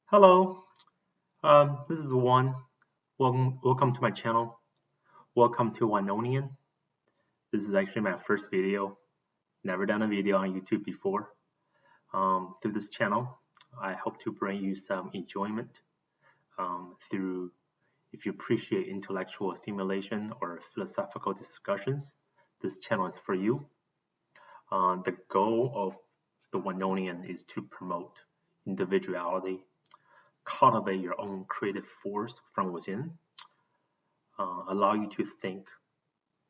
Hello, this is Juan. Welcome to my channel. Welcome to OneOnian. This is actually my first video. Never done a video on YouTube before. Through this channel, I hope to bring you some enjoyment through. If you appreciate intellectual stimulation or philosophical discussions, this channel is for you. The goal of the OneOnian is to promote individuality, cultivate your own creative force from within, allow you to think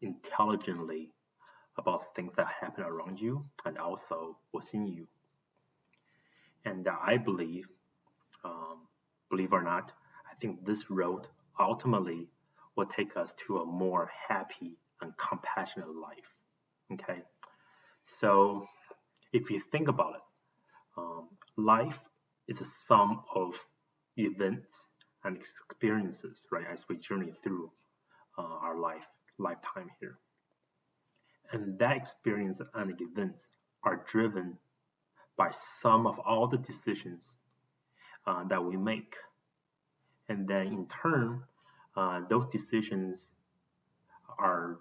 intelligently about things that happen around you and also within you. And I believe, believe or not, I think this road ultimately will take us to a more happy and compassionate life. Okay, so if you think about it, life is a sum of events and experiences, right, as we journey through our lifetime here. And that experience and events are driven by some of all the decisions that we make. And then in turn, those decisions are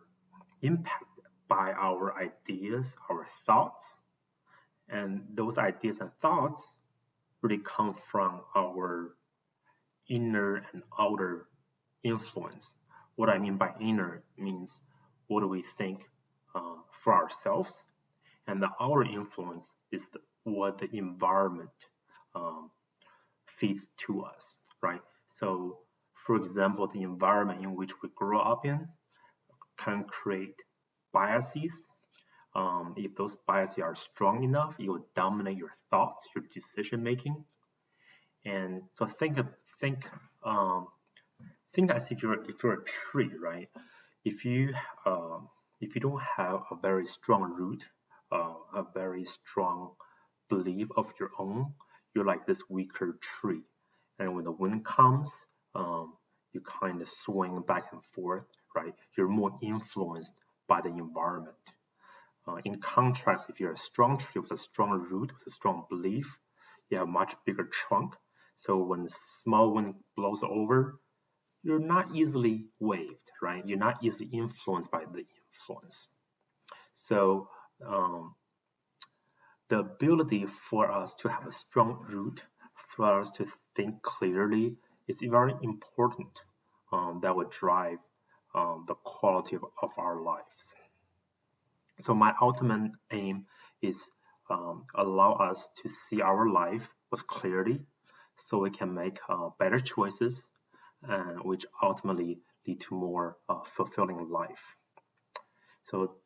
impacted by our ideas, our thoughts, and those ideas and thoughts really come from our inner and outer influence. What I mean by inner means what do we think for ourselves, and the outer influence is what the environment feeds to us, right? So, for example, the environment in which we grow up in can create biases. If those biases are strong enough, it will dominate your thoughts, your decision making. And so think as if you're a tree, right? If you don't have a very strong root, a very strong belief of your own, you're like this weaker tree. And when the wind comes, you kind of swing back and forth, right? You're more influenced by the environment. In contrast, if you're a strong tree with a strong root, with a strong belief, you have a much bigger trunk. So when the small wind blows over, you're not easily waved, right? You're not easily influenced by the influence. So the ability for us to have a strong root, for us to think clearly, is very important. That would drive the quality of our lives. So my ultimate aim is allow us to see our life with clarity, so we can make better choices, which ultimately lead to more fulfilling life. So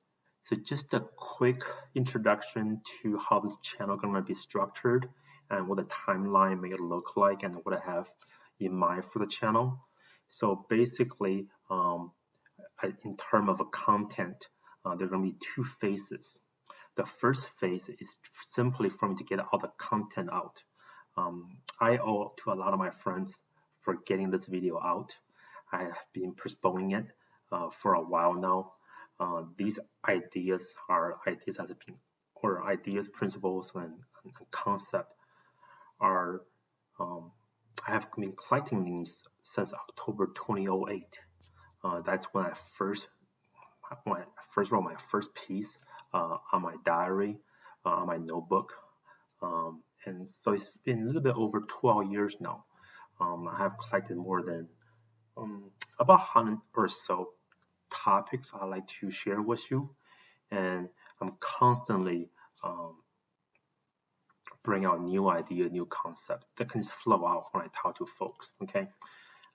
just a quick introduction to how this channel is going to be structured and what the timeline may look like and what I have in mind for the channel. So basically, in terms of a content, there are going to be two phases. The first phase is simply for me to get all the content out. I owe to a lot of my friends for getting this video out. I have been postponing it for a while now. These ideas are ideas has been, or ideas, principles, and concept are. I have been collecting these since October 2008. That's when I first wrote my first piece on my diary, on my notebook. And so it's been a little bit over 12 years now. I have collected more than about 100 or so topics I like to share with you, and I'm constantly bring out new idea, new concept that can just flow out when I talk to folks. Okay,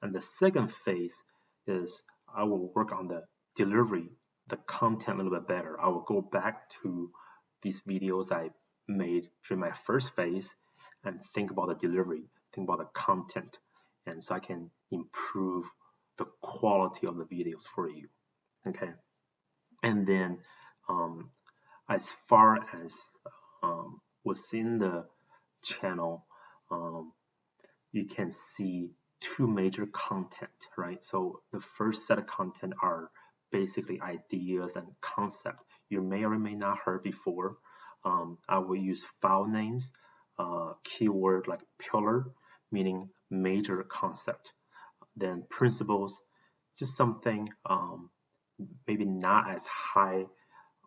and the second phase is I will work on the delivery, the content a little bit better. I will go back to these videos I made during my first phase and think about the delivery, think about the content, and so I can improve the quality of the videos for you. Okay, and then as far as within the channel, you can see two major content, right? So the first set of content are basically ideas and concept you may or may not heard before. I will use file names, keyword like pillar, meaning major concept. Then principles, just something maybe not as high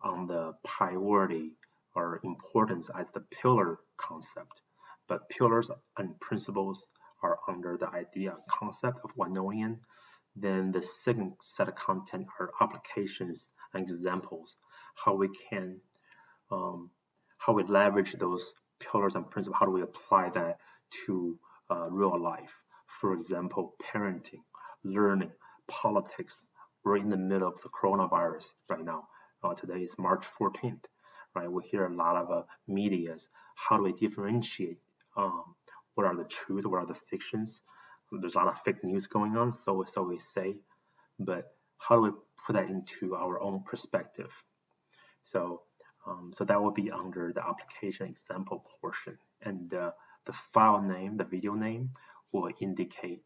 on the priority or importance as the pillar concept, but pillars and principles are under the idea concept of OneOnian. Then the second set of content are applications and examples, how we can how we leverage those pillars and principles, how do we apply that to real life. For example, parenting, learning, politics. We're in the middle of the coronavirus right now. Today is March 14th, right? We hear a lot of medias. How do we differentiate what are the truth, what are the fictions? There's a lot of fake news going on, so we say, but how do we put that into our own perspective? So that will be under the application example portion, and the file name, the video name, will indicate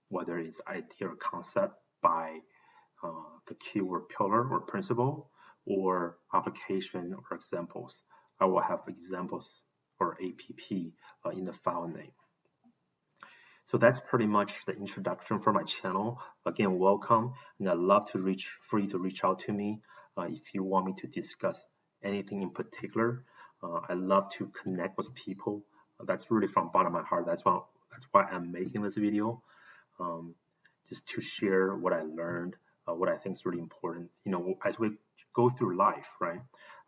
whether it's idea or concept by the keyword pillar or principle, or application or examples. I will have examples or app in the file name. So that's pretty much the introduction for my channel. Again, welcome, and I'd love to for you to reach out to me if you want me to discuss anything in particular. I love to connect with people. That's really from the bottom of my heart. That's why I'm making this video, just to share what I learned, what I think is really important. You know, as we go through life, right?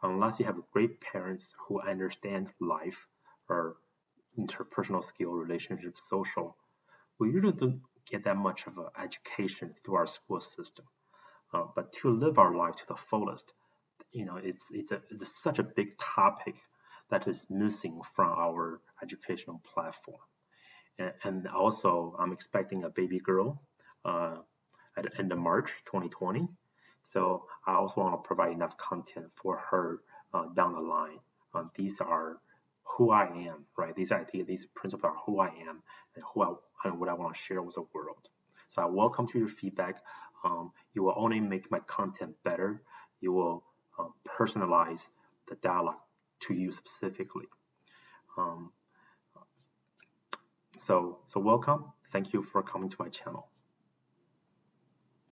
Unless you have great parents who understand life or interpersonal skill, relationship, social, we usually don't get that much of an education through our school system. But to live our life to the fullest, you know, it's such a big topic that is missing from our educational platform. And also, I'm expecting a baby girl at the end of March 2020. So I also want to provide enough content for her down the line. These are who I am, right? These ideas, these principles are who I am and what I want to share with the world. So I welcome to your feedback. You will only make my content better. You will personalize the dialogue to you specifically. So welcome. Thank you for coming to my channel.